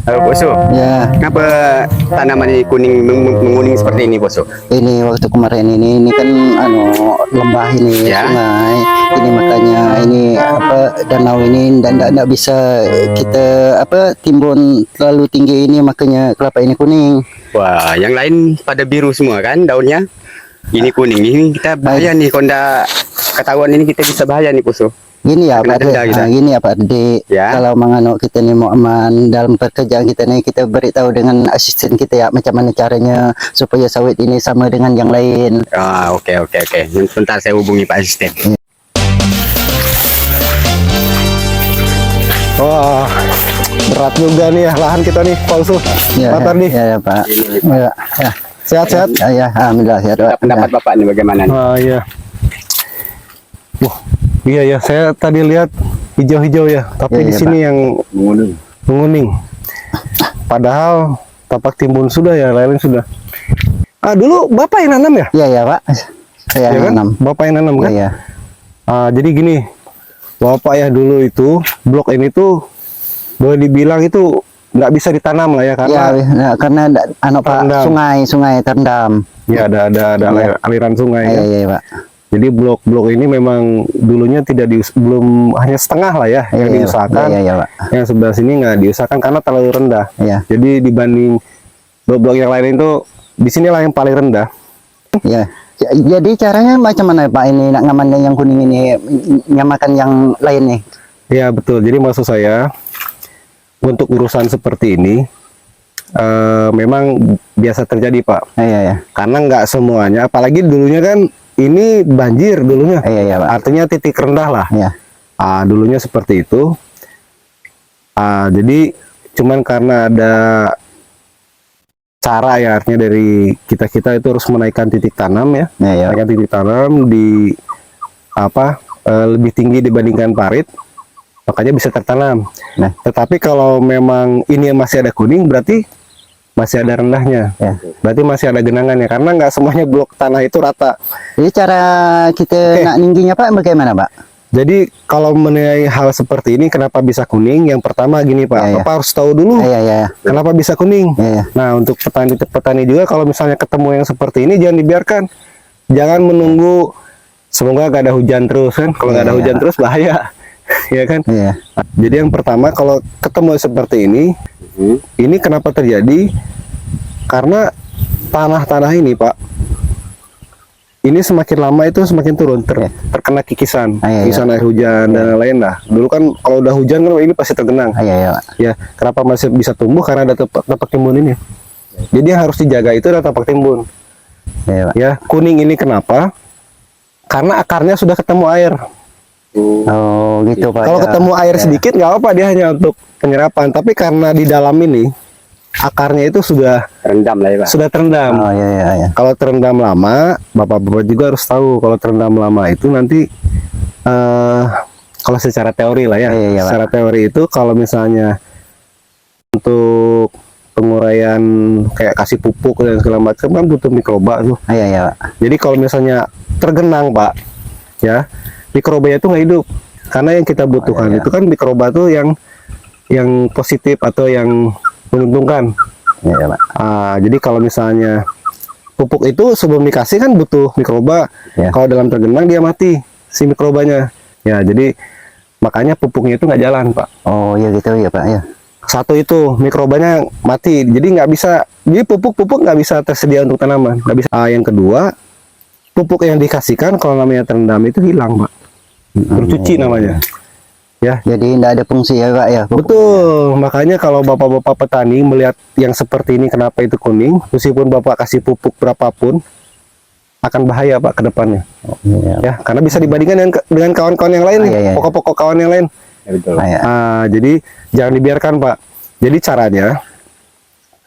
Boso, Ya, kenapa tanaman ini kuning menguning seperti ini, Boso? ini waktu kemarin ini kan lembah ini Ya. sungai. Ini makanya ini apa danau ini ndak bisa kita timbun terlalu tinggi ini makanya kelapa ini kuning. Wah, yang lain pada biru semua kan daunnya. Ini kuning, ini kita bahaya nih, kalau ndak ketahuan ini kita bisa bahaya nih, Boso. Gini ya Kena Pak denda Ade, kita. gini ya Pak Ade, Ya. kalau mengano kita nih mau aman dalam pekerjaan kita nih, kita beritahu dengan asisten kita ya macam mana caranya supaya sawit ini sama dengan yang lain. Ah, oke. Sebentar saya hubungi Pak Asisten. Wah, berat juga nih ya lahan kita nih, Pak Usu. Ya, Pak Tardi. ya Pak. Ya, ya. Sehat-sehat? Ya, alhamdulillah ya. Pendapat Bapak nih bagaimana nih? Ah, iya. Wah, iya ya, saya tadi lihat hijau-hijau ya, tapi Iya, di iya, sini yang menguning. Padahal tapak timbun sudah ya, lain sudah. Ah, dulu Bapak yang nanam ya? Iya, ya Pak. Saya Ya kan? nanam. Bapak yang nanam kan? Iya, ya. Ah, jadi gini, Bapak ya dulu itu blok ini tuh boleh dibilang itu nggak bisa ditanam lah ya Ya, karena karena Pak terendam. sungai terendam. ya ada Iya. aliran sungai Iya, kan. iya Pak. Jadi blok-blok ini memang dulunya belum hanya setengah lah ya yang Iya, diusahakan. Iya, iya Pak. Yang sebelah sini nggak diusahakan karena terlalu rendah. Iya, Jadi dibanding blok-blok yang lain itu di sinilah yang paling rendah. iya. Jadi caranya macam mana Pak ini nak ngamannya yang kuning ini nyamakan yang lain nih? Ya betul. Jadi maksud saya untuk urusan seperti ini memang biasa terjadi Pak. Iya, iya. Karena nggak semuanya, apalagi dulunya kan ini banjir dulunya. Iya, iya Pak. Artinya titik rendah lah. Iya. Dulunya seperti itu. Jadi cuman karena ada cara ya, artinya dari kita itu harus menaikkan titik tanam ya. Iya, iya. Menaikkan titik tanam di lebih tinggi dibandingkan parit, makanya bisa tertanam. Nah. Tetapi kalau memang ini masih ada kuning, berarti masih ada rendahnya. Ya. Berarti masih ada genangannya, karena nggak semuanya blok tanah itu rata. Jadi cara kita nak ningginya Pak bagaimana Pak? Jadi kalau mengenai hal seperti ini, kenapa bisa kuning? Yang pertama gini Pak, Ya, ya. Bapak harus tahu dulu Iya, iya. kenapa bisa kuning. Iya, iya. Nah, untuk petani juga kalau misalnya ketemu yang seperti ini jangan dibiarkan. Jangan menunggu semoga gak ada hujan terus kan. Kalau nggak ada Iya. hujan terus bahaya. Ya kan? Iya. Jadi yang pertama kalau ketemu seperti ini kenapa terjadi? Karena tanah-tanah ini Pak, ini semakin lama itu semakin turun, terkena kikisan, Iya, iya. kikisan air hujan dan lain-lain lah. Dulu kan kalau udah hujan kan ini pasti tergenang. Iya, iya Pak. Ya, kenapa masih bisa tumbuh? Karena ada tapak timbun ini. Jadi yang harus dijaga itu adalah tapak timbun. Iya Pak. Ya, kuning ini kenapa? Karena akarnya sudah ketemu air. Oh gitu Pak. Kalau Ya. ketemu air Ya. sedikit nggak apa-apa, dia hanya untuk penyerapan. Tapi karena di dalam ini akarnya itu sudah Rendam lah ya, Pak. sudah terendam. Oh iya, iya, iya. Kalau terendam lama, bapak-bapak juga harus tahu kalau terendam lama itu nanti kalau secara teori lah ya, Iya, iya, Pak. secara teori itu kalau misalnya untuk penguraian kayak kasih pupuk dan segala macam kan butuh mikroba tuh. Iya, iya Pak. Jadi kalau misalnya tergenang Pak, ya mikrobanya itu nggak hidup karena yang kita butuhkan iya. itu kan mikroba tuh yang positif atau yang menguntungkan. Iya Pak. Jadi kalau misalnya pupuk itu sebelum dikasih kan butuh mikroba. Ya. Kalau dalam tergenang dia mati si mikrobanya. Ya jadi makanya pupuknya itu nggak jalan Pak. Oh iya gitu ya Pak ya. Satu itu mikrobanya mati. Jadi nggak bisa. Jadi pupuk nggak bisa tersedia untuk tanaman. Nggak bisa. Yang kedua pupuk yang dikasihkan kalau namanya terendam itu hilang Pak. Tercuci namanya. Ya. Jadi tidak ada fungsi ya Pak ya. Betul, makanya kalau bapak-bapak petani melihat yang seperti ini kenapa itu kuning, meskipun bapak kasih pupuk berapapun, akan bahaya Pak ke depannya. Oh, iya. Ya, karena bisa dibandingkan dengan kawan-kawan yang lain, Iya, iya. pokok-pokok kawan yang lain. Ya, betul. Iya. Jadi jangan dibiarkan Pak. Jadi caranya,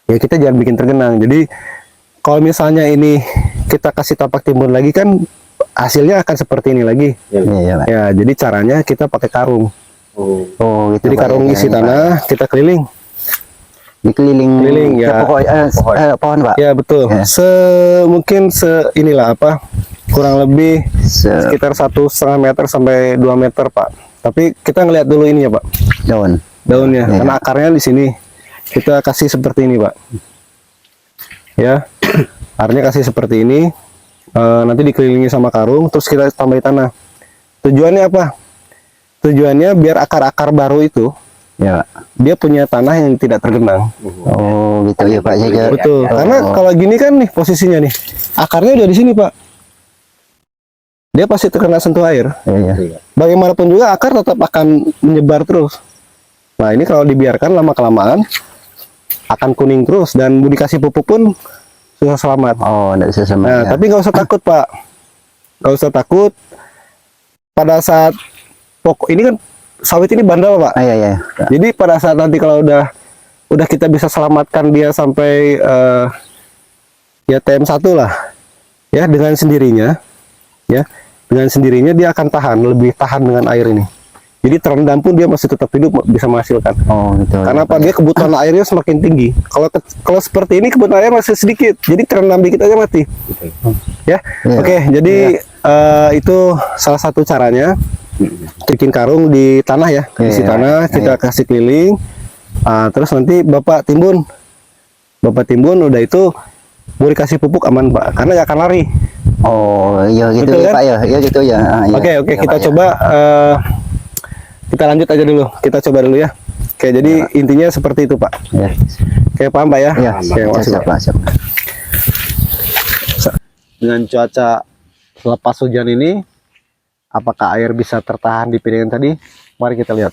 ya kita jangan bikin tergenang. Jadi kalau misalnya ini kita kasih tapak timbun lagi kan, hasilnya akan seperti ini lagi. Iya, iya Pak. Ya, jadi caranya kita pakai karung. Oh gitu. Jadi Pak, karung ya, isi ya, Pak. tanah, kita keliling. Dikeliling ya. pokok pohon Pak. Ya betul. Ya. Mungkin inilah kurang lebih Se- sekitar 1,5 meter sampai 2 meter Pak. Tapi kita ngelihat dulu ini ya Pak, daun. daunnya, Ya. karena akarnya di sini. kita kasih seperti ini, Pak. Ya, artinya kasih seperti ini. Nanti dikelilingi sama karung, terus kita tambahin tanah. Tujuannya apa? Tujuannya biar akar-akar baru itu, Ya. dia punya tanah yang tidak tergenang. Oh, gitu ya Pak. Saya Betul. Karena kalau gini kan nih posisinya nih, akarnya udah di sini, Pak. Dia pasti terkena sentuh air. Iya. Bagaimanapun juga akar tetap akan menyebar terus. Nah, ini kalau dibiarkan lama-kelamaan akan kuning terus dan mau dikasih pupuk pun susah selamat. Oh, enggak bisa sama. Nah, Ya. tapi nggak usah takut, Pak. Nggak usah takut. Pada saat pokok ini kan sawit ini bandel, Pak. Ah, iya, iya. Jadi pada saat nanti kalau udah kita bisa selamatkan dia sampai ya TM1 lah. Ya, dengan sendirinya. Ya, dengan sendirinya dia akan lebih tahan dengan air ini. Jadi terendam pun dia masih tetap hidup, bisa menghasilkan. Oh, gitu. Karena apa? Dia kebutuhan airnya semakin tinggi. Kalau seperti ini kebutuhan air masih sedikit. Jadi terendam dikit aja mati. Ya. Iya. Oke, jadi itu salah satu caranya. Bikin karung di tanah ya. Isi Iya, tanah, kita kasih keliling. Terus nanti Bapak timbun. Udah itu mau dikasih pupuk aman, Pak. Karena nggak akan lari. Oh, iya gitu Betul ya kan? Pak ya. Iya gitu ya. Ah, iya. Oke, Iya, kita Pak, ya. coba kita lanjut aja dulu. Kita coba dulu ya. Oke, jadi intinya seperti itu, Pak. Ya. Oke, paham, Pak ya? Iya, Oke, makasih, siap, Pak. Pak. Siap. Dengan cuaca lepas hujan ini, apakah air bisa tertahan di piringan tadi? Mari kita lihat.